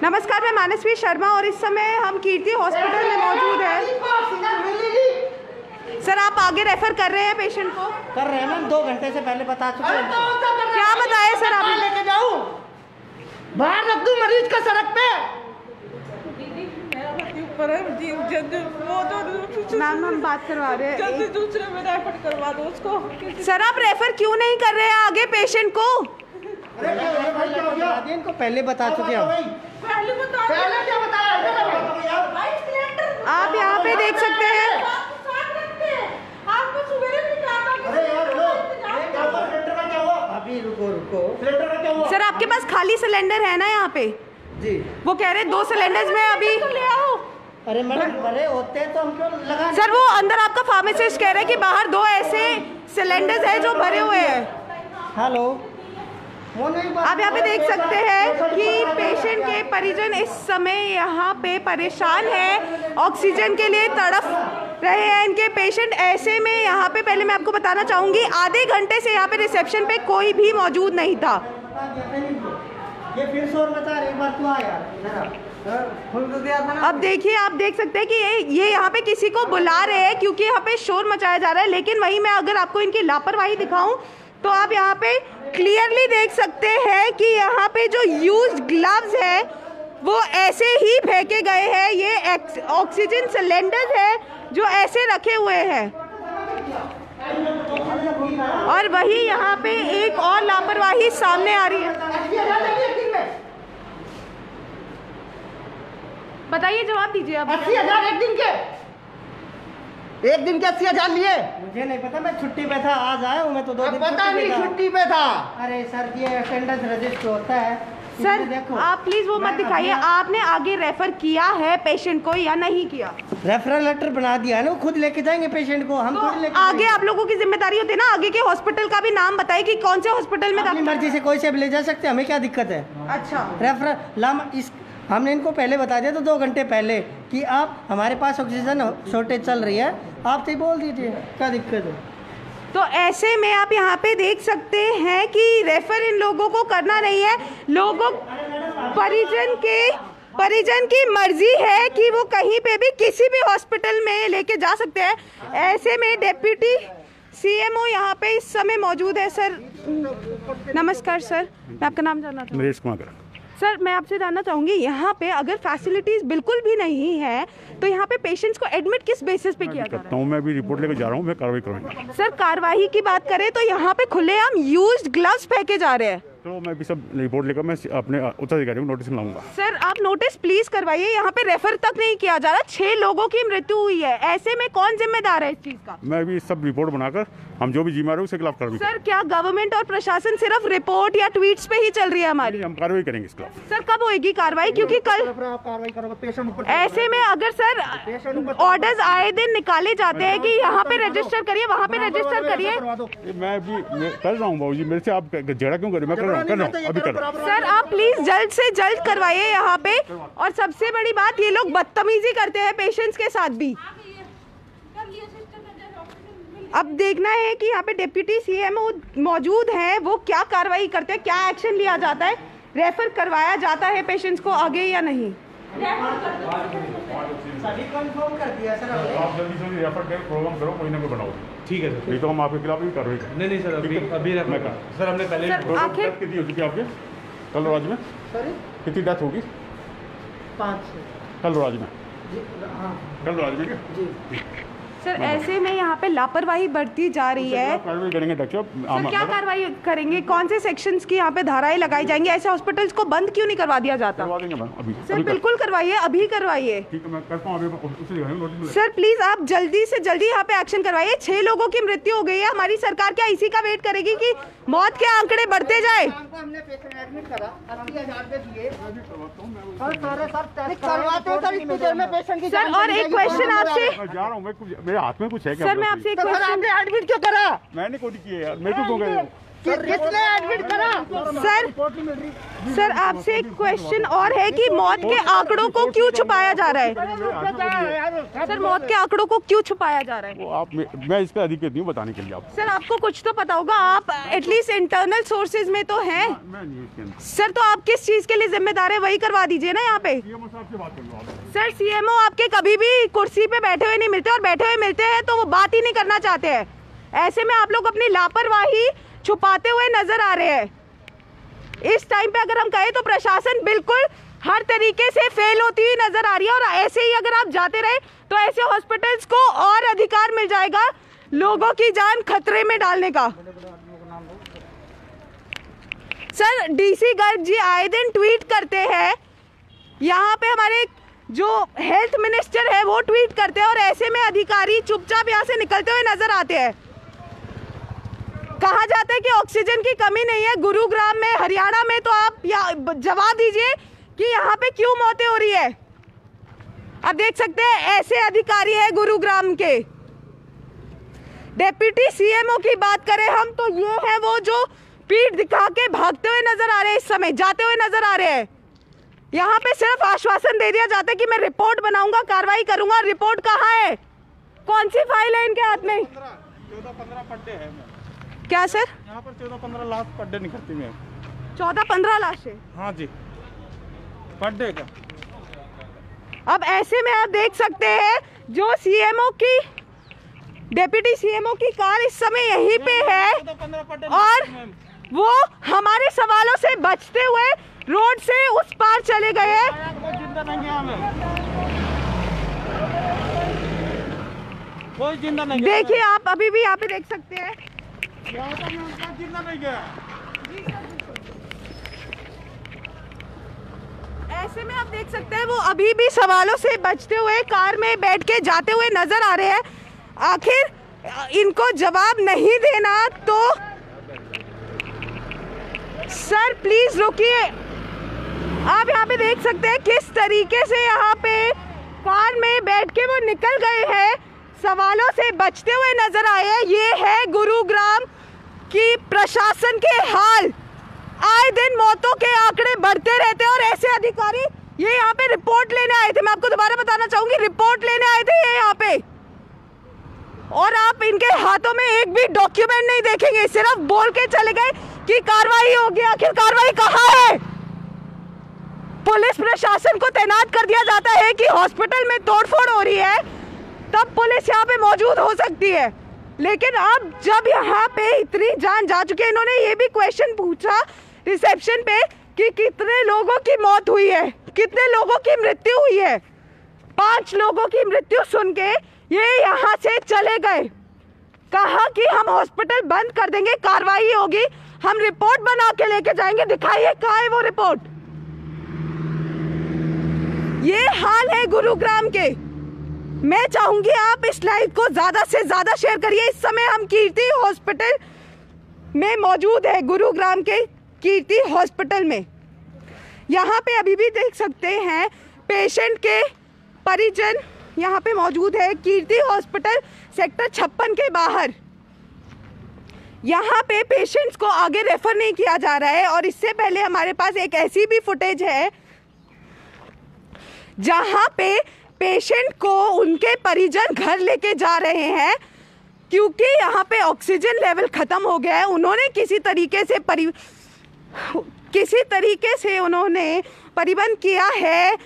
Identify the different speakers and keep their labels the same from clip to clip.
Speaker 1: नमस्कार, मैं मानसवी शर्मा और इस समय हम कीर्ति हॉस्पिटल में मौजूद हैं। सर, आप आगे रेफर कर रहे हैं पेशेंट को?
Speaker 2: कर रहे हैं मैम, 2 घंटे से पहले बता चुके हैं।
Speaker 1: क्या बताया सर? आप
Speaker 2: लेके जाऊं, बाहर रख दूं मरीज का सड़क पे?
Speaker 1: मैम, हम बात करवा रहे हैं,
Speaker 3: जल्दी दूसरे में रेफर करवा दो उसको।
Speaker 1: सर आप रेफर क्यों नहीं कर रहे हैं आगे पेशेंट को?
Speaker 2: इनको पहले बता चुके हैं।
Speaker 3: पहले
Speaker 2: क्या बताया?
Speaker 1: आप यहाँ पे देख सकते हैं।
Speaker 3: आपको सवेरे
Speaker 2: अभी रुको।
Speaker 1: सर आपके पास खाली सिलेंडर है ना यहाँ पे?
Speaker 2: जी,
Speaker 1: वो कह रहे 2 सिलेंडर्स में अभी
Speaker 3: ले आओ।
Speaker 2: अरे मैडम बड़े होते हैं तो हम क्यों लगा?
Speaker 1: सर वो अंदर आपका फार्मासिस्ट कह रहा है कि बाहर 2 ऐसे सिलेंडर्स हैं जो भरे हुए हैं।
Speaker 2: हेलो,
Speaker 1: आप यहाँ पे देख सकते हैं कि पेशेंट के परिजन इस समय यहाँ पे परेशान है, ऑक्सीजन के लिए तड़प रहे हैं इनके पेशेंट। ऐसे में यहाँ पे पहले मैं आपको बताना चाहूँगी, आधे घंटे से यहाँ पे रिसेप्शन पे कोई भी मौजूद नहीं था।
Speaker 2: ये फिर शोर मचा रहे, एक बार तू आ यार।
Speaker 1: अब देखिए, आप देख सकते हैं कि ये यहाँ पे किसी को बुला रहे हैं क्योंकि यहाँ पे शोर मचाया जा रहा है। लेकिन वहीं मैं अगर आपको इनकी लापरवाही दिखाऊं तो आप यहाँ पे क्लियरली देख सकते हैं कि यहाँ पे जो यूज्ड ग्लव्स है वो ऐसे ही फेंके गए हैं। ये ऑक्सीजन सिलेंडर है जो ऐसे रखे हुए हैं। और वही यहाँ पे एक और लापरवाही सामने आ रही है। बताइए, जवाब दीजिए आप।
Speaker 2: 80,000 एक दिन के 80,000 लिए? मुझे नहीं पता, मैं छुट्टी पे था, आज आया हूँ मैं तो 2 दिन पता नहीं छुट्टी पे था। अरे सर, ये अटेंडेंस रजिस्टर होता है
Speaker 1: सर।
Speaker 2: देखो,
Speaker 1: आप प्लीज वो मत दिखाइए। आपने आगे रेफर किया है पेशेंट को या नहीं किया?
Speaker 2: रेफरल लेटर बना दिया है ना, खुद लेके जाएंगे पेशेंट को, हम थोड़ी लेके
Speaker 1: आगे आप लोगों की जिम्मेदारी होती है ना। आगे के हॉस्पिटल का भी नाम बताइए कि कौन से हॉस्पिटल में
Speaker 2: अपनी मर्जी से कोई से भी ले जा सकते हैं, हमें क्या दिक्कत है?
Speaker 1: अच्छा,
Speaker 2: रेफरल हमने इनको पहले बता दिया था 2 घंटे पहले कि आप हमारे पास ऑक्सीजन शॉर्टेज चल रही है, आप तो बोल दीजिए, क्या दिक्कत है?
Speaker 1: तो ऐसे में आप यहाँ पे देख सकते हैं कि रेफर इन लोगों को करना नहीं है। लोगों परिजन की मर्जी है कि वो कहीं पे भी किसी भी हॉस्पिटल में लेके जा सकते हैं। ऐसे में डिप्टी सीएमओ यहाँ पे इस समय मौजूद है। सर नमस्कार सर, मैं आपका नाम जानना चाहूँगी।
Speaker 4: नरेश कुमार।
Speaker 1: सर मैं आपसे जानना चाहूँगी, यहाँ पे अगर फैसिलिटीज़ बिल्कुल भी नहीं है तो यहाँ पे पेशेंट्स को एडमिट किस बेसिस पे किया जा रहा है?
Speaker 4: मैं भी रिपोर्ट लेकर जा रहा हूँ, मैं कार्रवाई करूँगा।
Speaker 1: सर कार्रवाई की बात करें तो यहाँ पे खुलेआम यूज्ड ग्लव्स फेंके जा रहे हैं।
Speaker 4: तो मैं भी सब रिपोर्ट लेकर मैं अपने उत्तराधिकारी को नोटिस लाऊंगा।
Speaker 1: सर आप नोटिस प्लीज करवाइए। यहाँ पे रेफर तक नहीं किया जा रहा। 6 लोगों की मृत्यु हुई है। ऐसे में कौन जिम्मेदार है इस चीज का?
Speaker 4: मैं भी सब रिपोर्ट बनाकर हम जो भी जिम्मेदार है उसके खिलाफ कार्रवाई।
Speaker 1: सर क्या गवर्नमेंट और प्रशासन सिर्फ रिपोर्ट या ट्वीट्स पे ही चल रही है हमारी?
Speaker 4: हम कार्रवाई करेंगे इसके खिलाफ।
Speaker 1: सर कब होगी कार्रवाई? क्योंकि कल ऐसे में अगर सर ऑर्डर्स आए दिन निकाले जाते हैं कि यहाँ पे रजिस्टर करिए, वहाँ पे रजिस्टर करिए।
Speaker 4: मैं भी कर रहा हूँ बाबू जी, मेरे से आप झगड़ा क्यों करें? मैं कर रहा हूँ अभी कर।
Speaker 1: सर आप प्लीज जल्द से जल्द करवाइए यहाँ पे। और सबसे बड़ी बात, ये लोग बदतमीजी करते हैं पेशेंट्स के साथ भी। अब देखना है कि यहाँ पे डिप्टी सीएमओ मौजूद हैं, वो क्या कार्रवाई करते हैं, क्या एक्शन लिया जाता है, रेफर करवाया जाता है पेशेंट्स को आगे या नहीं।
Speaker 2: सभी कंफर्म कर दिया सर।
Speaker 4: आप जल्दी से रेफर कर प्रोग्राम करो, कोई ना कोई बनाओ। ठीक है सर, नहीं तो हम आपके खिलाफ भी कार्रवाई करेंगे। नहीं सर, अभी रेफर कर सर। हमने पहले डेथ कितनी हो चुकी है आपके कल राज्य में? सर कितनी डेथ होगी?
Speaker 2: 5
Speaker 4: कल राज्य में? कल राज्य में क्या जी?
Speaker 1: सर ऐसे में यहाँ पे लापरवाही बढ़ती जा रही है।
Speaker 4: कार्रवाई करेंगे डॉक्टर।
Speaker 1: सर क्या कार्रवाई करेंगे? कौन से सेक्शंस की यहाँ पे धाराएं लगाई जाएंगी? ऐसे हॉस्पिटल्स को बंद क्यों नहीं करवा दिया जाता?
Speaker 4: करवा देंगे मैम अभी।
Speaker 1: सर बिल्कुल करवाइए, अभी करवाइए।
Speaker 4: ठीक है, मैं करता हूँ अभी।
Speaker 1: सर प्लीज आप जल्दी से जल्दी यहाँ पे एक्शन करवाइए। 6 लोगों की मृत्यु हो गई है। हमारी सरकार क्या इसी का वेट करेगी कि मौत के आंकड़े बढ़ते जाए?
Speaker 2: हमने पेशेंट एडमिट करा, 80,000 दिए।
Speaker 1: सर और एक क्वेश्चन आपसे,
Speaker 4: जा रहा हूँ मैं, मेरे हाथ में कुछ है क्या?
Speaker 1: सर मैं आपसे एक क्वेश्चन,
Speaker 2: आपने एडमिट क्यों करा?
Speaker 4: मैंने कोई किया यार, मेरे को क्यों गए?
Speaker 2: किसने एडमिट करा?
Speaker 1: सर आपसे एक क्वेश्चन और है कि मौत के आंकड़ों को क्यों छुपाया जा रहा है? सर मौत के आंकड़ों को क्यों छुपाया जा रहा है?
Speaker 4: वो आप मैं इसका अधिकृत नहीं हूँ बताने के लिए। आप
Speaker 1: सर आपको कुछ तो पता होगा, आप एटलीस्ट इंटरनल सोर्सेज में तो हैं। सर तो आप किस चीज के लिए जिम्मेदार है वही करवा दीजिए ना यहाँ पे। सर सीएमओ आपके कभी भी कुर्सी पे बैठे हुए नहीं मिलते, और बैठे हुए मिलते हैं तो वो बात ही नहीं करना चाहते हैं। ऐसे में आप लोग अपनी लापरवाही छुपाते हुए नजर आ रहे हैं। इस टाइम पे अगर हम कहें तो प्रशासन बिल्कुल हर तरीके से फेल होती हुई नजर आ रही है, और ऐसे ही अगर आप जाते रहे तो ऐसे हॉस्पिटल्स को और अधिकार मिल जाएगा लोगों की जान खतरे में डालने का। सर डीसी गर्ग जी आए दिन ट्वीट करते हैं, यहाँ पे हमारे जो हेल्थ मिनिस्टर है वो ट्वीट करते हैं, और ऐसे में अधिकारी चुपचाप यहाँ से निकलते हुए नजर आते हैं। कहा जाता है कि ऑक्सीजन की कमी नहीं है गुरुग्राम में, हरियाणा में, तो आप जवाब दीजिए कि यहाँ पे क्यों मौतें हो रही है। आप देख सकते हैं ऐसे अधिकारी है गुरुग्राम के। डेप्यूटी सीएमओ की बात करें हम तो ये है वो जो पीठ दिखा के भागते हुए नजर आ रहे हैं, इस समय जाते हुए नजर आ रहे हैं। यहाँ पे सिर्फ आश्वासन दे दिया जाता है कि मैं रिपोर्ट बनाऊंगा, कार्रवाई करूंगा। रिपोर्ट कहाँ है? कौन सी फाइल है इनके हाथ में?
Speaker 5: 14-15 पर डे है।
Speaker 1: क्या सर?
Speaker 5: यहाँ पर 14-15 लाश पर डे निकलती है।
Speaker 1: 14-15 लाशें?
Speaker 5: हाँ जी, पर डे का।
Speaker 1: अब ऐसे में आप देख सकते हैं जो सीएमओ की, डेप्यूटी सीएमओ की कार इस समय यहीं पे है, और वो हमारे सवालों से बचते हुए रोड से उस पार चले गए हैं।
Speaker 5: कोई जिंदा नहीं।
Speaker 1: देखिए आप अभी भी यहाँ पे देख सकते हैं,
Speaker 5: जिंदा नहीं गया।
Speaker 1: ऐसे में आप देख सकते हैं वो अभी भी सवालों से बचते हुए कार में बैठ के जाते हुए नजर आ रहे हैं। आखिर इनको जवाब नहीं देना तो सर प्लीज रुकिए। आप यहाँ पे देख सकते हैं किस तरीके से यहाँ पे कार में बैठ के वो निकल गए हैं, सवालों से बचते हुए नजर आए हैं। ये है गुरुग्राम की प्रशासन के हाल। आए दिन मौतों के आंकड़े बढ़ते रहते हैं, और ऐसे अधिकारी ये यहाँ पे रिपोर्ट लेने आए थे। मैं आपको दोबारा बताना चाहूंगी, रिपोर्ट लेने आए थे ये यहाँ पे, और आप इनके हाथों में एक भी डॉक्यूमेंट नहीं देखेंगे, सिर्फ बोल के चले गए कि कार्रवाई होगी। आखिर कार्रवाई कहाँ है? पुलिस प्रशासन को तैनात कर दिया जाता है कि हॉस्पिटल में तोड़फोड़ हो रही है तब पुलिस यहाँ पे मौजूद हो सकती है, लेकिन अब जब यहाँ पे इतनी जान जा चुकी है। इन्होंने ये भी क्वेश्चन पूछा रिसेप्शन पे कि कितने लोगों की मौत हुई है, कितने लोगों की मृत्यु हुई है। 5 लोगों की मृत्यु सुन के ये यहाँ से चले गए, कहा कि हम हॉस्पिटल बंद कर देंगे, कार्रवाई होगी, हम रिपोर्ट बना के लेके जाएंगे। दिखाइए कहाँ है वो रिपोर्ट। ये हाल है गुरुग्राम के। मैं चाहूंगी आप इस लाइव को ज्यादा से ज्यादा शेयर करिए। इस समय हम कीर्ति हॉस्पिटल में मौजूद है, गुरुग्राम के कीर्ति हॉस्पिटल में। यहाँ पे अभी भी देख सकते हैं पेशेंट के परिजन यहाँ पे मौजूद है, कीर्ति हॉस्पिटल सेक्टर 56 के बाहर। यहाँ पे पेशेंट्स को आगे रेफर नहीं किया जा रहा है, और इससे पहले हमारे पास एक ऐसी भी फुटेज है जहाँ पे पेशेंट को उनके परिजन घर लेके जा रहे हैं क्योंकि यहाँ पे ऑक्सीजन लेवल खत्म हो गया है। उन्होंने किसी तरीके से उन्होंने परिवहन किया है,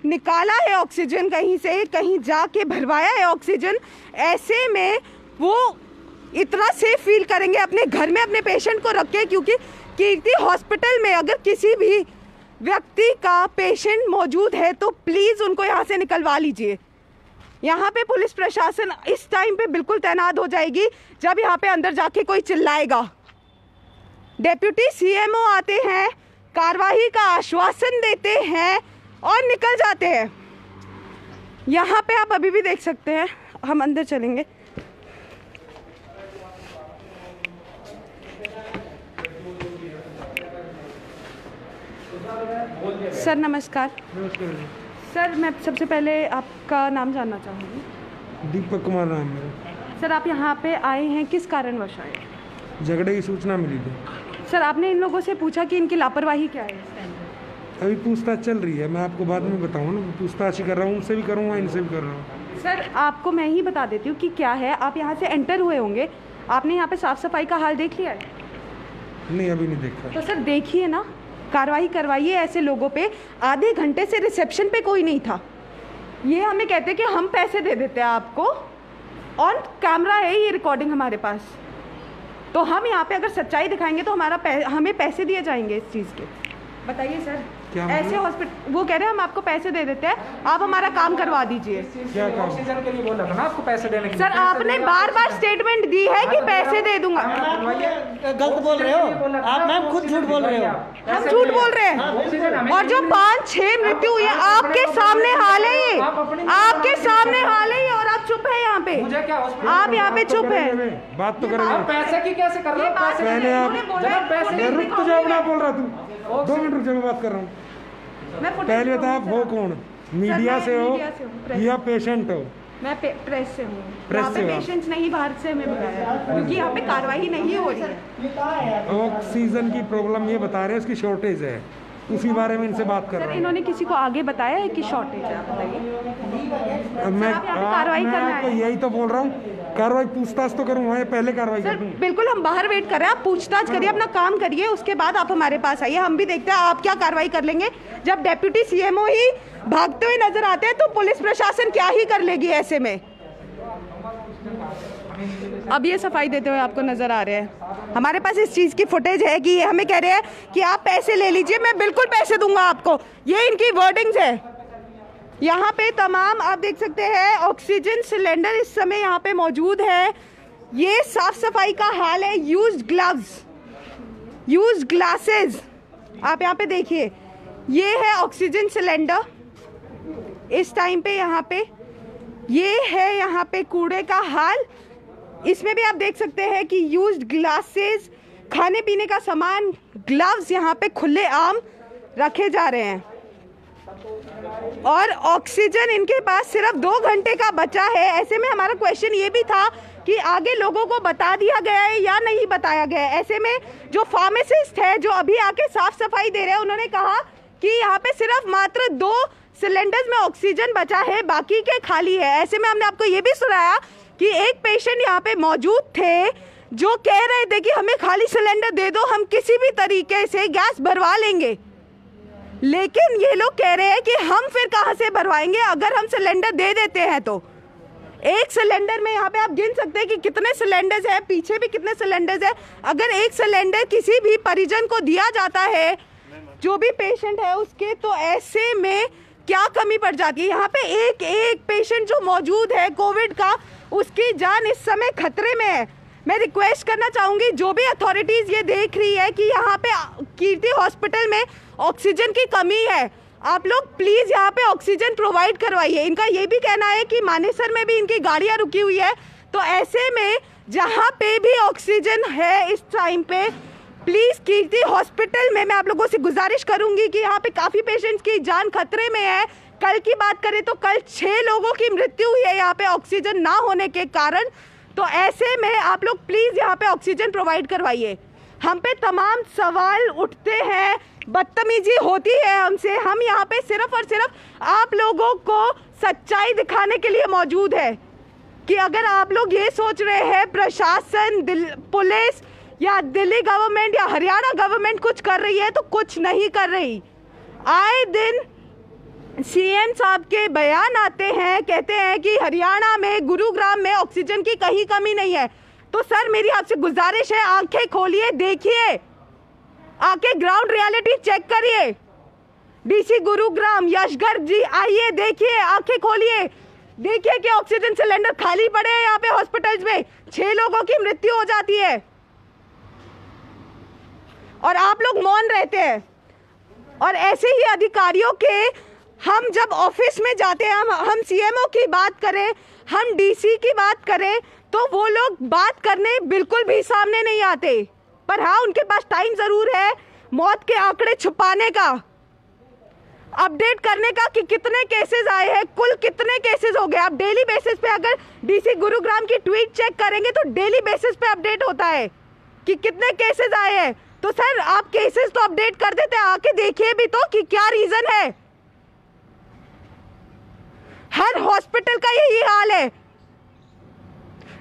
Speaker 1: निकाला है ऑक्सीजन कहीं से, कहीं जाके भरवाया है ऑक्सीजन। ऐसे में वो इतना सेफ फील करेंगे अपने घर में अपने पेशेंट को रख के, क्योंकि कीर्ति हॉस्पिटल में अगर किसी भी व्यक्ति का पेशेंट मौजूद है तो प्लीज़ उनको यहाँ से निकलवा लीजिए। यहाँ पे पुलिस प्रशासन इस टाइम पे बिल्कुल तैनात हो जाएगी जब यहाँ पे अंदर जाके कोई चिल्लाएगा। डेप्यूटी सीएमओ आते हैं, कार्रवाई का आश्वासन देते हैं और निकल जाते हैं। यहाँ पे आप अभी भी देख सकते हैं, हम अंदर चलेंगे। सर नमस्कार। सर मैं सबसे पहले आपका नाम जानना चाहूँगी।
Speaker 6: दीपक कुमार नाम है।
Speaker 1: सर आप यहाँ पे आए हैं किस कारणवश आए?
Speaker 6: झगड़े की सूचना मिली थी।
Speaker 1: सर आपने इन लोगों से पूछा कि इनकी लापरवाही क्या है इस टाइम पे?
Speaker 6: अभी पूछताछ चल रही है, मैं आपको बाद में बताऊँ ना। पूछताछ ही कर रहा हूँ, उनसे भी करूँगा, इनसे भी कर रहा हूँ।
Speaker 1: सर आपको मैं ही बता देती हूँ कि क्या है। आप यहाँ से एंटर हुए होंगे, आपने यहाँ पे साफ सफाई का हाल देख लिया है?
Speaker 6: नहीं, अभी नहीं देखा।
Speaker 1: तो सर देखिए ना, कार्रवाई करवाइए ऐसे लोगों पे। आधे घंटे से रिसेप्शन पे कोई नहीं था। ये हमें कहते हैं कि हम पैसे दे देते हैं आपको, ऑन कैमरा है ये रिकॉर्डिंग हमारे पास। तो हम यहाँ पे अगर सच्चाई दिखाएंगे तो हमें पैसे दिए जाएंगे इस चीज़ के। बताइए सर, ऐसे हॉस्पिटल वो कह रहे हैं हम आपको पैसे दे देते हैं, आप हमारा काम करवा दीजिए।
Speaker 6: क्या काम?
Speaker 7: ऑक्सीजन के लिए बोला था ना आपको पैसे देने के लिए।
Speaker 1: सर आपने बार बार स्टेटमेंट दी है कि पैसे दे दूंगा।
Speaker 2: गलत बोल रहे हो आप मैम, खुद झूठ बोल रहे हो।
Speaker 1: हम झूठ बोल रहे हैं। और जो 5-6 मृत्यु हुई है आपके सामने हाल है, ये आपके सामने हाल है ये, और आप चुप है यहाँ पे।
Speaker 7: मुझे क्या
Speaker 1: आप यहाँ पे चुप है।
Speaker 6: बात तो करेंगे।
Speaker 7: पैसे की कैसे कर रहे हो?
Speaker 6: पहले आप रुक तो जाओ ना, बोल रहा तू 2 मिनट रुक जा, मैं बात कर रहा हूँ। पहले तो आप हो कौन? मीडिया से हो या पेशेंट हो?
Speaker 1: मैं प्रेस से हूँ।
Speaker 6: प्रेस से हो?
Speaker 1: पेशेंट्स नहीं बाहर से हमें बुलाया है क्योंकि यहाँ पे कार्रवाई नहीं हो रही है।
Speaker 6: ऑक्सीजन की प्रॉब्लम ये बता रहे हैं, इसकी शॉर्टेज है, उसी बारे में इनसे बात कर रहा
Speaker 1: सर
Speaker 6: हूँ।
Speaker 1: इन्होंने किसी को आगे बताया है कि शॉर्टेज है? आप बताइए।
Speaker 6: मैं
Speaker 1: कार्रवाई करना
Speaker 6: आपको
Speaker 1: है।
Speaker 6: यही तो बोल रहा हूँ, कार्रवाई पूछताछ तो करूँ, वहाँ पहले कार्रवाई कर दूँ।
Speaker 1: बिल्कुल, हम बाहर वेट कर रहे हैं, आप पूछताछ करिए, अपना काम करिए, उसके बाद आप हमारे पास आइए, हम भी देखते हैं आप क्या कार्रवाई कर लेंगे। जब डेप्यूटी सीएमओ ही भागते हुए नजर आते हैं तो पुलिस प्रशासन क्या ही कर लेगी ऐसे में। अब ये सफाई देते हुए आपको नजर आ रहे हैं। हमारे पास इस चीज की फुटेज है कि ये हमें कह रहे हैं कि आप पैसे ले लीजिए, मैं बिल्कुल पैसे दूंगा आपको, ये इनकी वर्डिंग्स है। यहाँ पे तमाम आप देख सकते हैं ऑक्सीजन सिलेंडर इस समय यहाँ पे मौजूद है। ये साफ सफाई का हाल है। यूज्ड ग्लव्स, यूज्ड ग्लासेस, आप यहाँ पे देखिए, ये है ऑक्सीजन सिलेंडर इस टाइम पे यहाँ पे। ये है यहाँ पे कूड़े का हाल। इसमें भी आप देख सकते हैं कि यूज्ड ग्लासेस, खाने पीने का सामान, ग्लव्स यहाँ पे खुले आम रखे जा रहे हैं। और ऑक्सीजन इनके पास सिर्फ 2 घंटे का बचा है। ऐसे में हमारा क्वेश्चन ये भी था कि आगे लोगों को बता दिया गया है या नहीं बताया गया है। ऐसे में जो फार्मासिस्ट है जो अभी आके साफ सफाई दे रहे हैं, उन्होंने कहा कि यहाँ पे सिर्फ मात्र 2 सिलेंडर्स में ऑक्सीजन बचा है, बाकी के खाली है। ऐसे में हमने आपको ये भी सुनाया कि एक पेशेंट यहाँ पे मौजूद थे जो कह रहे थे कि हमें खाली सिलेंडर दे दो, हम किसी भी तरीके से गैस भरवा लेंगे। लेकिन ये लोग कह रहे हैं कि हम फिर कहाँ से भरवाएंगे अगर हम सिलेंडर दे देते हैं तो। एक सिलेंडर में यहाँ पे आप गिन सकते हैं कि कितने सिलेंडर्स हैं, पीछे भी कितने सिलेंडर्स हैं। अगर एक सिलेंडर किसी भी परिजन को दिया जाता है, जो भी पेशेंट है उसके, तो ऐसे में क्या कमी पड़ जाती है। यहाँ पे एक पेशेंट जो मौजूद है कोविड का, उसकी जान इस समय खतरे में है। मैं रिक्वेस्ट करना चाहूँगी जो भी अथॉरिटीज़ ये देख रही है कि यहाँ पे कीर्ति हॉस्पिटल में ऑक्सीजन की कमी है, आप लोग प्लीज़ यहाँ पे ऑक्सीजन प्रोवाइड करवाइए। इनका ये भी कहना है कि मानेसर में भी इनकी गाड़ियाँ रुकी हुई है। तो ऐसे में जहाँ पे भी ऑक्सीजन है इस टाइम पे, प्लीज़ कीर्ति हॉस्पिटल में मैं आप लोगों से गुजारिश करूँगी कि यहाँ पे काफ़ी पेशेंट्स की जान खतरे में है। कल की बात करें तो कल 6 लोगों की मृत्यु हुई है यहाँ पे ऑक्सीजन ना होने के कारण। तो ऐसे में आप लोग प्लीज़ यहाँ पे ऑक्सीजन प्रोवाइड करवाइए। हम पे तमाम सवाल उठते हैं, बदतमीजी होती है हमसे। हम यहाँ पे सिर्फ और सिर्फ आप लोगों को सच्चाई दिखाने के लिए मौजूद है कि अगर आप लोग ये सोच रहे हैं प्रशासन, पुलिस या दिल्ली गवर्नमेंट या हरियाणा गवर्नमेंट कुछ कर रही है, तो कुछ नहीं कर रही। आए दिन सीएम साहब के बयान आते हैं, कहते हैं कि हरियाणा में, गुरुग्राम में ऑक्सीजन की कहीं कमी नहीं है। तो सर मेरी आपसे गुजारिश है, आंखें खोलिए, देखिए, आके ग्राउंड रियलिटी चेक करिए। डीसी गुरुग्राम यशगर जी आइए, देखिए, आंखें खोलिए, देखिए कि ऑक्सीजन सिलेंडर खाली पड़े हैं यहाँ पे हॉस्पिटल्स में। 6 लोगों की मृत्यु हो जाती है और आप लोग मौन रहते हैं। और ऐसे ही अधिकारियों के, हम जब ऑफिस में जाते हैं, हम सीएमओ की बात करें, हम डीसी की बात करें, तो वो लोग बात करने बिल्कुल भी सामने नहीं आते। पर हाँ, उनके पास टाइम ज़रूर है मौत के आंकड़े छुपाने का, अपडेट करने का कि कितने केसेस आए हैं, कुल कितने केसेस हो गए। आप डेली बेसिस पे अगर डीसी गुरुग्राम की ट्वीट चेक करेंगे तो डेली बेसिस पे अपडेट होता है। कि कितने केसेस आए हैं, तो सर आप केसेस तो अपडेट कर देते, आके देखिए भी तो कि क्या रीजन है। हर हॉस्पिटल का यही हाल है।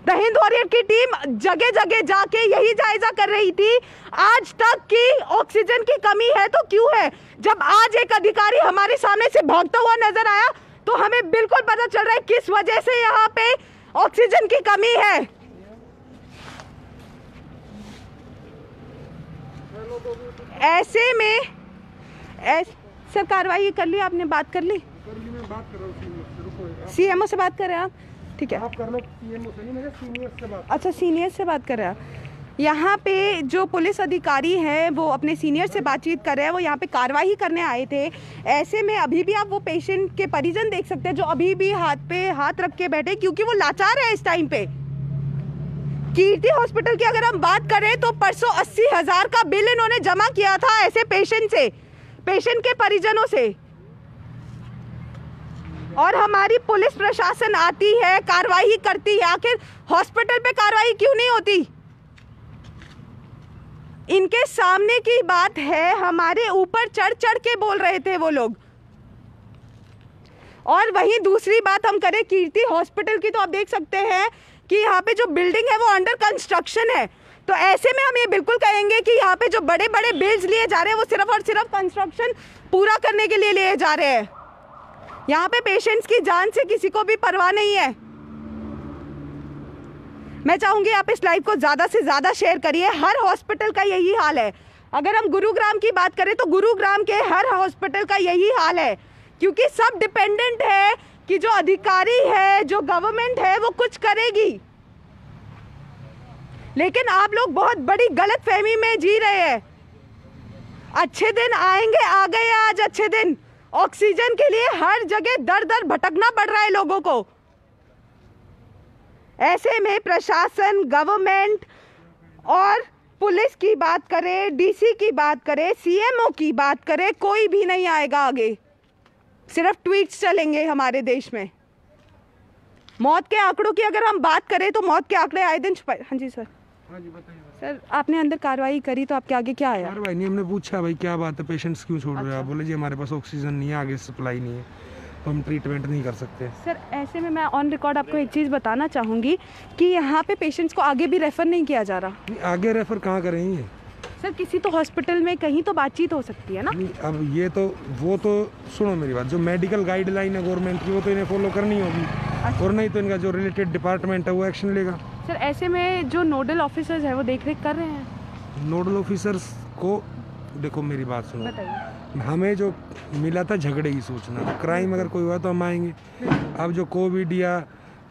Speaker 1: द हिंद वॉरियर की टीम जगह जगह जाके यही जायजा कर रही थी आज तक कि ऑक्सीजन की कमी है तो क्यों है। जब आज एक अधिकारी हमारे सामने से भागता हुआ नजर आया तो हमें बिल्कुल पता चल रहा है किस वजह से यहाँ पे ऑक्सीजन की कमी है। ऐसे में सर कार्रवाई कर ली आपने, बात कर ली? सीएमओ से बात कर रहे हैं आप? ठीक है,
Speaker 6: आप कर लो। सीएमओ से नहीं, मेरे सीनियर से बात।
Speaker 1: अच्छा, सीनियर से बात कर रहे हैं आप। यहाँ पे जो पुलिस अधिकारी हैं वो अपने सीनियर से बातचीत कर रहे हैं, वो यहाँ पे कार्रवाई करने आए थे। ऐसे में अभी भी आप वो पेशेंट के परिजन देख सकते हैं जो अभी भी हाथ पे हाथ रख के बैठे, क्योंकि वो लाचार है इस टाइम पे। कीर्ति हॉस्पिटल की अगर हम बात करें तो परसों 80,000 का बिल इन्होंने जमा किया था ऐसे पेशेंट से, पेशेंट के परिजनों से। और हमारी पुलिस प्रशासन आती है, कार्रवाई करती है, आखिर हॉस्पिटल पे कार्रवाई क्यों नहीं होती? इनके सामने की बात है, हमारे ऊपर चढ़ चढ़ के बोल रहे थे वो लोग। और वहीं दूसरी बात हम करें कीर्ति हॉस्पिटल की, तो आप देख सकते हैं कि यहाँ पे जो बिल्डिंग है वो अंडर कंस्ट्रक्शन है। तो ऐसे में हम ये बिल्कुल कहेंगे कि यहाँ पे जो बड़े बड़े बिल्स लिए जा रहे हैं वो सिर्फ और सिर्फ कंस्ट्रक्शन पूरा करने के लिए लिए जा रहे हैं। यहाँ पे पेशेंट्स की जान से किसी को भी परवाह नहीं है। मैं चाहूंगी आप इस लाइव को ज़्यादा से ज़्यादा शेयर करिए। हर हॉस्पिटल का यही हाल है। अगर हम गुरुग्राम की बात करें तो गुरुग्राम के हर हॉस्पिटल का यही हाल है, क्योंकि सब डिपेंडेंट है कि जो अधिकारी है, जो गवर्नमेंट है वो कुछ करेगी। लेकिन आप लोग बहुत बड़ी गलतफहमी में जी रहे हैं। अच्छे दिन आएंगे, आ गए आज अच्छे दिन। ऑक्सीजन के लिए हर जगह दर दर भटकना पड़ रहा है लोगों को। ऐसे में प्रशासन, गवर्नमेंट और पुलिस की बात करें, डीसी की बात करें, सीएमओ की बात करें, कोई भी नहीं आएगा आगे। सिर्फ ट्वीट्स चलेंगे हमारे देश में। मौत के आंकड़ों की अगर हम बात करें तो मौत के आंकड़े आए दिन छुपाए। हाँ जी सर।
Speaker 6: हाँ जी बताइए।
Speaker 1: सर आपने अंदर कार्रवाई करी तो आपके आगे क्या आया?
Speaker 6: कार्रवाई नहीं, हमने पूछा भाई क्या बात है, पेशेंट्स क्यों छोड़ रहे हो? आप बोले जी हमारे पास ऑक्सीजन नहीं है, आगे सप्लाई नहीं है, तो हम ट्रीटमेंट नहीं कर सकते।
Speaker 1: सर ऐसे में मैं ऑन रिकॉर्ड आपको एक चीज़ बताना चाहूँगी कि यहाँ पे पेशेंट्स को आगे भी रेफ़र नहीं किया जा रहा।
Speaker 6: आगे रेफ़र कहाँ करेंगे
Speaker 1: सर? किसी तो हॉस्पिटल में कहीं तो बातचीत हो सकती है ना।
Speaker 6: नहीं, अब ये तो वो तो सुनो मेरी बात, जो मेडिकल गाइडलाइन है गवर्नमेंट की वो तो इन्हें फॉलो करनी होगी। और नहीं तो इनका जो रिलेटेड डिपार्टमेंट है वो एक्शन लेगा।
Speaker 1: सर ऐसे में जो नोडल ऑफिसर्स है वो देख रेख कर रहे हैं।
Speaker 6: नोडल ऑफिसर्स को देखो मेरी बात सुनो,
Speaker 1: बताइए।
Speaker 6: हमें जो मिला था झगड़े की सूचना, क्राइम अगर कोई हुआ तो हम आएंगे। अब जो कोविड या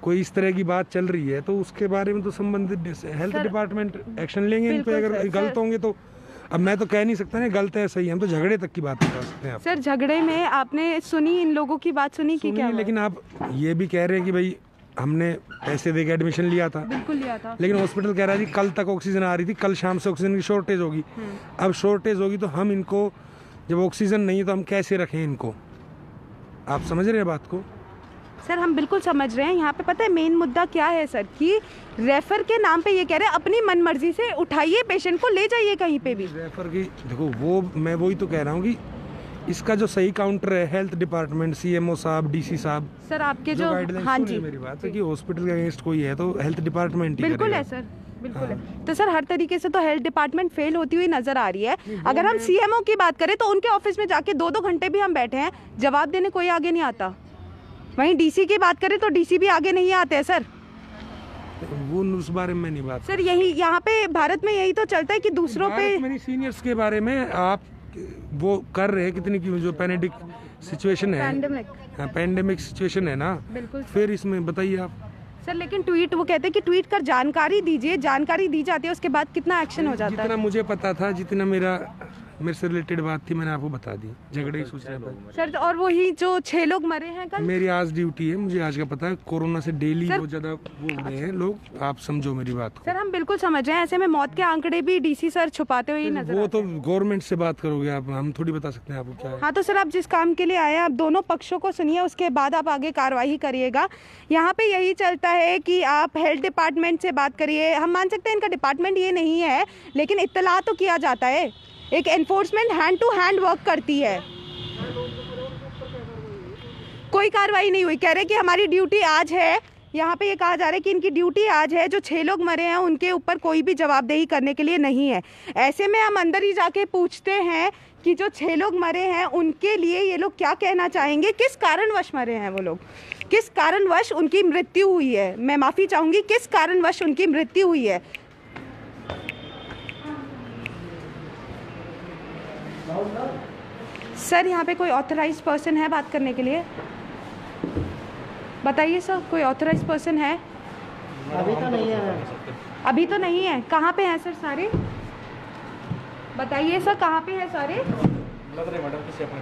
Speaker 6: कोई इस तरह की बात चल रही है तो उसके बारे में तो संबंधित हेल्थ डिपार्टमेंट एक्शन लेंगे इन पे। अगर गलत होंगे तो अब मैं तो कह नहीं सकता ना गलत है सही, हम तो झगड़े तक की बात कर सकते हैं।
Speaker 1: सर झगड़े में आपने सुनी, इन लोगों की बात सुनी कि क्या?
Speaker 6: लेकिन आप ये भी कह रहे हैं कि भाई हमने पैसे दे के एडमिशन लिया था।
Speaker 1: बिल्कुल लिया था।
Speaker 6: लेकिन हॉस्पिटल कह रहा है जी कल तक ऑक्सीजन आ रही थी, कल शाम से ऑक्सीजन की शॉर्टेज होगी। अब शॉर्टेज होगी तो हम इनको, जब ऑक्सीजन नहीं है तो हम कैसे रखें इनको? आप समझ रहे हैं बात को?
Speaker 1: सर हम बिल्कुल समझ रहे हैं। यहाँ पे पता है मेन मुद्दा क्या है सर, कि रेफर के नाम पे ये कह रहे हैं अपनी मनमर्जी से उठाइए पेशेंट को, ले जाइए कहीं पे भी।
Speaker 6: रेफर की देखो वो मैं वही तो कह रहा हूँ कि इसका जो सही काउंटर है हेल्थ डिपार्टमेंट, सीएमओ साहब, डीसी साहब।
Speaker 1: सर आपके जो
Speaker 6: हाँ जी मेरी बात है कि हॉस्पिटल के अगेंस्ट कोई है तो हेल्थ डिपार्टमेंट ही
Speaker 1: बिल्कुल है सर, बिल्कुल है। तो सर हर तरीके से तो हेल्थ डिपार्टमेंट फेल होती हुई नजर आ रही है। अगर हम सीएमओ की बात करें तो उनके ऑफिस में जाके 2-2 घंटे भी हम बैठे हैं, जवाब देने कोई आगे नहीं आता। वहीं डीसी की बात करें तो डीसी भी आगे नहीं आते हैं सर।
Speaker 6: वो उस बारे में नहीं बात
Speaker 1: सर, यही यहाँ पे भारत में यही तो चलता है कि दूसरों पे
Speaker 6: सीनियर्स के बारे में आप वो कर रहे हैं कितनी की जो पैंडेमिक सिचुएशन है, पैंडेमिक सिचुएशन है ना,
Speaker 1: बिल्कुल।
Speaker 6: फिर इसमें बताइए आप
Speaker 1: सर। लेकिन ट्वीट वो कहते हैं कि ट्वीट कर जानकारी दीजिए, जानकारी दी जाती है उसके बाद कितना एक्शन हो जाता है?
Speaker 6: जितना मुझे पता था, जितना मेरा मेरे से रिलेटेड बात थी, मैंने आपको बता दी, झगड़े की सूचना पर।
Speaker 1: सर और वही जो 6 लोग मरे हैं कल,
Speaker 6: मेरी आज ड्यूटी है, मुझे आज का पता है। कोरोना से डेली बहुत ज्यादा वो हो गए हैं लोग, आप समझो मेरी बात को।
Speaker 1: सर हम बिल्कुल समझ रहे हैं, ऐसे में मौत के आंकड़े भी डीसी सर छुपाते हुए ही नजर
Speaker 6: वो
Speaker 1: आते
Speaker 6: तो
Speaker 1: हैं।
Speaker 6: गवर्नमेंट से बात करोगे आप, हम थोड़ी बता सकते हैं आपको क्या है।
Speaker 1: हाँ तो सर आप जिस काम के लिए आए हैं, आप दोनों पक्षों को सुनिए, उसके बाद आप आगे कार्रवाई करिएगा। यहाँ पे यही चलता है कि आप हेल्थ डिपार्टमेंट से बात करिए। हम मान सकते हैं इनका डिपार्टमेंट ये नहीं है, लेकिन इत्तला तो किया जाता है। एक enforcement hand to hand work करती है। कोई कार्रवाई नहीं हुई, कह रहे कि हमारी ड्यूटी आज है। यहाँ पे ये कहा जा रहा है कि इनकी ड्यूटी आज है, जो 6 लोग मरे हैं उनके ऊपर कोई भी जवाबदेही करने के लिए नहीं है। ऐसे में हम अंदर ही जाके पूछते हैं कि जो 6 लोग मरे हैं उनके लिए ये लोग क्या कहना चाहेंगे, किस कारणवश मरे हैं वो लोग, किस कारणवश उनकी मृत्यु हुई है। मैं माफ़ी चाहूँगी, किस कारणवश उनकी मृत्यु हुई है। सर यहाँ पे कोई ऑथराइज पर्सन है बात करने के लिए? बताइए सर, कोई ऑथराइज पर्सन है?
Speaker 2: अभी तो नहीं है।
Speaker 1: अभी तो नहीं है। कहाँ पे हैं सर सारे? बताइए सर, कहाँ पे हैं सारे?
Speaker 5: लग रहे मैडम किसी अपने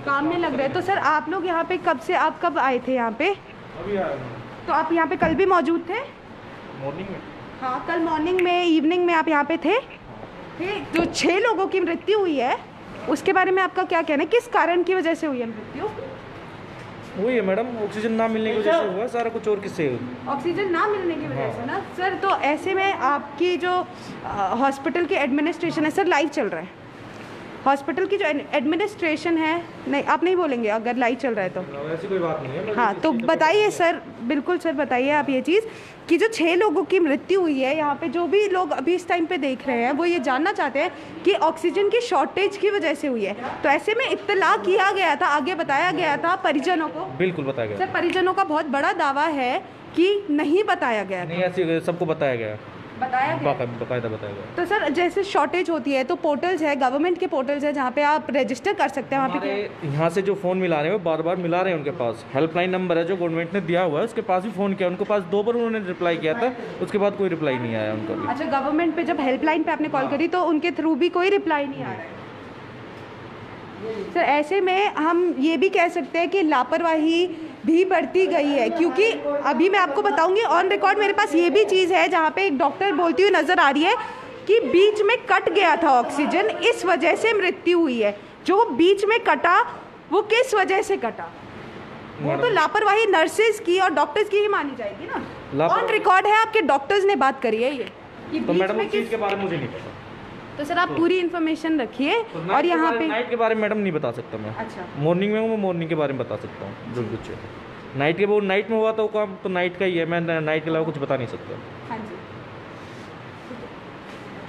Speaker 1: काम में लग रहे हैं। तो सर आप लोग यहाँ पे कब से, आप कब आए थे यहाँ पे?
Speaker 5: अभी आया
Speaker 1: तो आप यहाँ पे कल भी मौजूद थे?
Speaker 5: मॉर्निंग में।
Speaker 1: हाँ कल मॉर्निंग में, इवनिंग में आप यहाँ पे थे? जो 6 लोगों की मृत्यु हुई है उसके बारे में आपका क्या कहना है, किस कारण की वजह से हुई है मृत्यु?
Speaker 5: वही है मैडम, ऑक्सीजन ना मिलने की वजह से हुआ सारा कुछ, और किससे?
Speaker 1: ऑक्सीजन ना मिलने की वजह से ना सर। तो ऐसे में आपकी जो हॉस्पिटल की एडमिनिस्ट्रेशन है सर, लाइव चल रहा है। हॉस्पिटल की जो एडमिनिस्ट्रेशन है, नहीं आप नहीं बोलेंगे अगर लाइव चल रहा है तो?
Speaker 5: ऐसी कोई बात नहीं है।
Speaker 1: हाँ तो बताइए सर, बिल्कुल सर बताइए आप ये चीज़ कि जो 6 लोगों की मृत्यु हुई है, यहाँ पे जो भी लोग अभी इस टाइम पे देख रहे हैं वो ये जानना चाहते हैं कि ऑक्सीजन की शॉर्टेज की वजह से हुई है। तो ऐसे में इत्तला किया गया था, आगे बताया गया था परिजनों को?
Speaker 5: बिल्कुल बताया गया
Speaker 1: सर परिजनों का बहुत बड़ा दावा है कि नहीं बताया गया था।
Speaker 5: नहीं, ऐसे सबको बताया गया,
Speaker 1: बताया गया
Speaker 5: बाकायदा बताया गया।
Speaker 1: तो सर जैसे शॉर्टेज होती है तो पोर्टल्स है, गवर्नमेंट के पोर्टल्स है जहाँ पे आप रजिस्टर कर सकते हैं। वहाँ पे
Speaker 5: यहाँ से जो फ़ोन मिला रहे हैं वो बार बार मिला रहे हैं, उनके पास हेल्पलाइन नंबर है जो गवर्नमेंट ने दिया हुआ है, उसके पास भी फ़ोन किया, उनके पास 2 बार उन्होंने रिप्लाई किया था, उसके बाद कोई रिप्लाई नहीं आया उनका भी।
Speaker 1: अच्छा, गवर्नमेंट पे जब हेल्पलाइन पे आपने कॉल करी तो उनके थ्रू भी कोई रिप्लाई नहीं आया? सर ऐसे में हम ये भी कह सकते हैं कि लापरवाही भी बढ़ती गई है, क्योंकि अभी मैं आपको बताऊंगी ऑन रिकॉर्ड मेरे पास ये भी चीज़ है जहाँ पे एक डॉक्टर बोलती हुई नज़र आ रही है कि बीच में कट गया था ऑक्सीजन, इस वजह से मृत्यु हुई है। जो बीच में कटा वो किस वजह से कटा? वो तो लापरवाही नर्सेज की और डॉक्टर्स की ही मानी जाएगी ना। ऑन रिकॉर्ड है, आपके डॉक्टर्स ने बात करी है ये कि
Speaker 5: तो
Speaker 1: बीच
Speaker 5: मैडम
Speaker 1: में
Speaker 5: उस चीज़ के बारे में मुझे नहीं पता।
Speaker 1: तो सर आप पूरी इन्फॉर्मेशन रखिए। और यहाँ पे
Speaker 5: नाइट के बारे में मैडम नहीं बता सकता मैं।
Speaker 1: अच्छा,
Speaker 5: मॉर्निंग में हूँ, मैं मॉर्निंग के बारे में बता सकता हूँ जो कुछ है। नाइट के वो नाइट में हुआ तो काम तो नाइट का ही है, मैं नाइट के अलावा कुछ बता नहीं सकता।
Speaker 1: हाँ जी।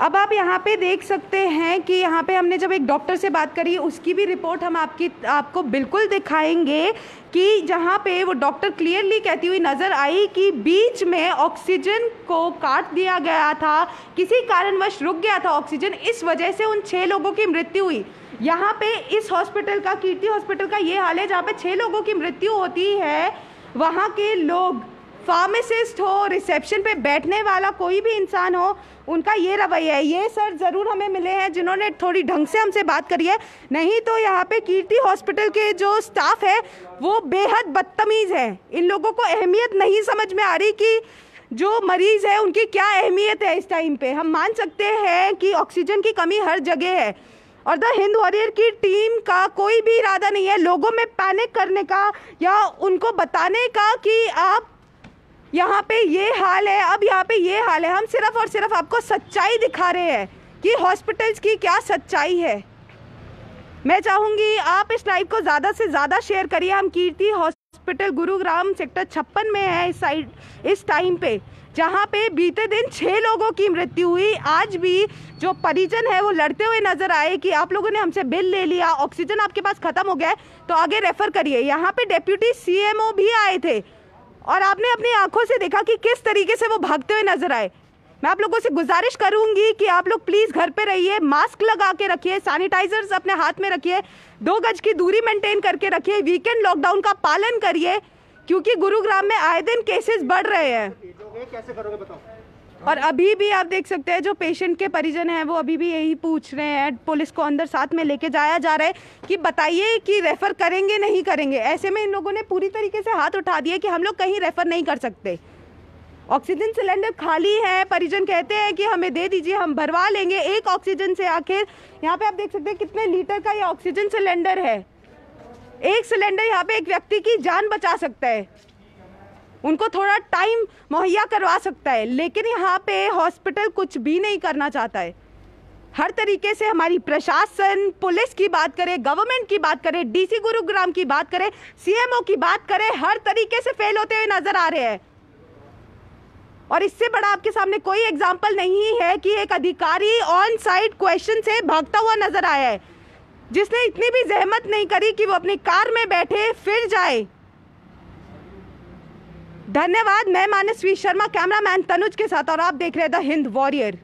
Speaker 1: अब आप यहाँ पे देख सकते हैं कि यहाँ पे हमने जब एक डॉक्टर से बात करी, उसकी भी रिपोर्ट हम आपको बिल्कुल दिखाएंगे कि जहाँ पे वो डॉक्टर क्लियरली कहती हुई नज़र आई कि बीच में ऑक्सीजन को काट दिया गया था, किसी कारणवश रुक गया था ऑक्सीजन, इस वजह से उन 6 लोगों की मृत्यु हुई। यहाँ पे इस हॉस्पिटल का, कीर्ति हॉस्पिटल का ये हाल है, जहाँ पे 6 लोगों की मृत्यु होती है, वहाँ के लोग, फार्मासिस्ट हो, रिसेप्शन पे बैठने वाला कोई भी इंसान हो, उनका ये रवैया है। ये सर ज़रूर हमें मिले हैं जिन्होंने थोड़ी ढंग से हमसे बात करी है, नहीं तो यहाँ पे कीर्ति हॉस्पिटल के जो स्टाफ है वो बेहद बदतमीज़ है। इन लोगों को अहमियत नहीं समझ में आ रही कि जो मरीज़ है उनकी क्या अहमियत है इस टाइम पे। हम मान सकते हैं कि ऑक्सीजन की कमी हर जगह है और द हिंद वॉरियर की टीम का कोई भी इरादा नहीं है लोगों में पैनिक करने का या उनको बताने का कि आप यहाँ पे ये हाल है, अब यहाँ पे ये हाल है। हम सिर्फ और सिर्फ आपको सच्चाई दिखा रहे हैं कि हॉस्पिटल्स की क्या सच्चाई है। मैं चाहूँगी आप इस लाइव को ज़्यादा से ज़्यादा शेयर करिए। हम कीर्ति हॉस्पिटल गुरुग्राम सेक्टर 56 में है इस टाइम पे, जहाँ पे बीते दिन 6 लोगों की मृत्यु हुई। आज भी जो परिजन है वो लड़ते हुए नजर आए कि आप लोगों ने हमसे बिल ले लिया, ऑक्सीजन आपके पास खत्म हो गया है तो आगे रेफर करिए। यहाँ पे डेप्यूटी CMO भी आए थे और आपने अपनी आंखों से देखा कि किस तरीके से वो भागते हुए नजर आए। मैं आप लोगों से गुजारिश करूंगी कि आप लोग प्लीज़ घर पे रहिए, मास्क लगा के रखिए, सैनिटाइजर्स अपने हाथ में रखिए, 2 गज की दूरी मेंटेन करके रखिए, वीकेंड लॉकडाउन का पालन करिए क्योंकि गुरुग्राम में आए दिन केसेस बढ़ रहे हैं।
Speaker 2: कैसे करोगे बताओ?
Speaker 1: और अभी भी आप देख सकते हैं जो पेशेंट के परिजन हैं वो अभी भी यही पूछ रहे हैं, पुलिस को अंदर साथ में लेके जाया जा रहा है कि बताइए कि रेफ़र करेंगे नहीं करेंगे। ऐसे में इन लोगों ने पूरी तरीके से हाथ उठा दिए कि हम लोग कहीं रेफ़र नहीं कर सकते। ऑक्सीजन सिलेंडर खाली है, परिजन कहते हैं कि हमें दे दीजिए, हम भरवा लेंगे। एक ऑक्सीजन से आखिर यहाँ पे आप देख सकते हैं कितने लीटर का ये ऑक्सीजन सिलेंडर है। एक सिलेंडर यहाँ पे एक व्यक्ति की जान बचा सकता है, उनको थोड़ा टाइम मुहैया करवा सकता है, लेकिन यहाँ पे हॉस्पिटल कुछ भी नहीं करना चाहता है। हर तरीके से हमारी प्रशासन, पुलिस की बात करें, गवर्नमेंट की बात करें, डीसी गुरुग्राम की बात करें, सीएमओ की बात करें, हर तरीके से फेल होते हुए नजर आ रहे हैं। और इससे बड़ा आपके सामने कोई एग्जाम्पल नहीं है कि एक अधिकारी ऑन साइट क्वेश्चन से भागता हुआ नजर आया है, जिसने इतनी भी जहमत नहीं करी कि वो अपनी कार में बैठे फिर जाए। धन्यवाद। मैं मानसवी शर्मा, कैमरामैन तनुज के साथ, और आप देख रहे हैं द हिंद वॉरियर।